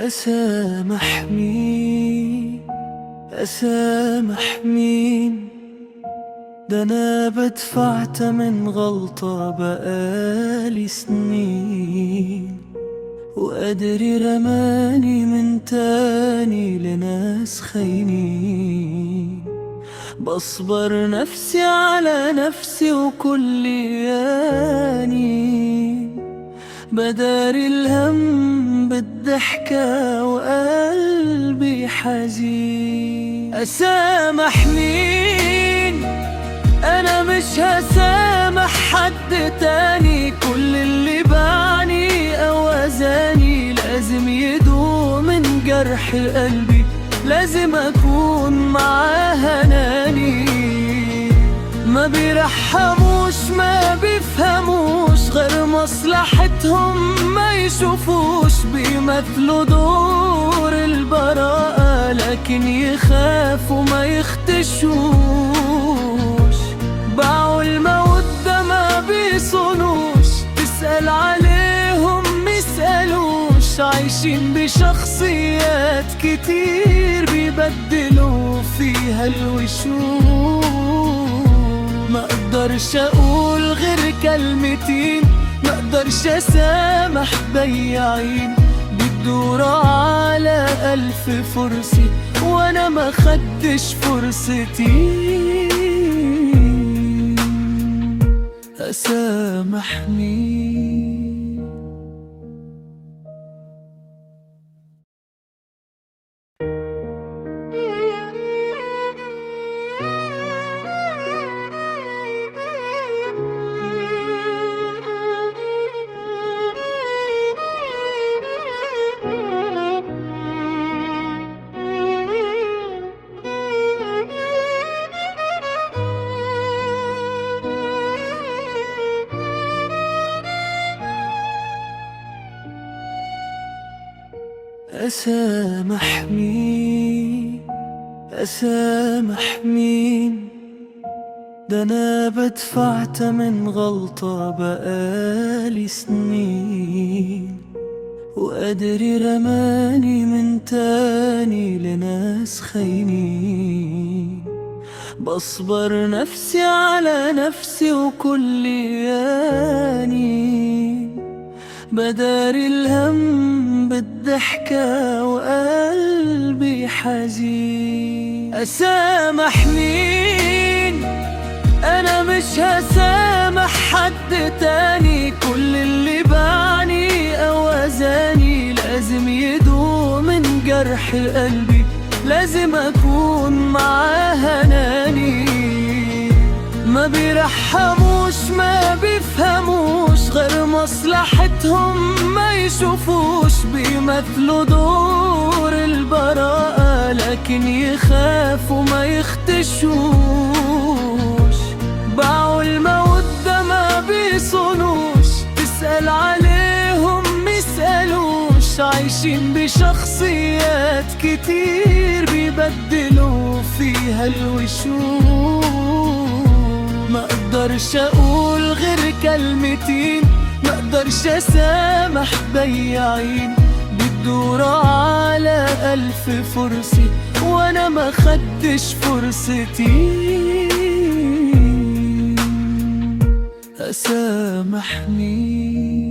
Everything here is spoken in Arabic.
أسامح مين؟ أسامح مين؟ ده أنا بدفع تمن غلطة بقالي سنين، وقدري رماني من تاني لناس خاينين. بصبر نفسي على نفسي وكل ياني، بداري الهم بالضحكة وقلبي حزين. أسامح مين؟ أنا مش هسامح حد تاني، كل اللي باعني أو أذاني لازم يدوم من جرح قلبي، لازم أكون معاه أناني. ما بيرحموش ما بيفهموش غير مصلحتهم، ما يشوفوش بيمثلوا دور البراءة، لكن يخافوا ما يختشوش. باعوا المودة ما بيصونوش، تسأل عليهم مسألوش، عايشين بشخصيات كتير بيبدلوا فيها الوشوش. ما اقدرش اقول غير كلمتين، ما اقدرش اسامح بياعين بتدوروا على 1000 فرصة وانا ما خدتش فرصتي. أسامح مين؟ أسامح مين؟ أسامح مين؟ ده أنا بدفع تمن غلطة بقالي سنين، وقدري رماني من تاني لناس خاينين. بصبر نفسي على نفسي وكل ياني، بداري الهم بالضحكة وقلبي حزين. أسامح مين؟ أنا مش هسامح حد تاني، كل اللي باعني أو أذاني لازم يدوم من جرح قلبي، لازم أكون معاه أناني. ما بيرحموش ما بيفهموش غير مصلحتهم، ما يشوفوش بيمثلوا دور البراءة، لكن يخافوا ما يختشوش. باعوا المودة ما بيصونوش، تسأل عليهم مسألوش، عايشين بشخصيات كتير بيبدلوا فيها الوشوش. ما اقدرش اقول غير كلمتين، ما اقدرش اسامح بياعين بتدوروا على 1000 فرصة وانا ما خدتش فرصتي. أسامح مين؟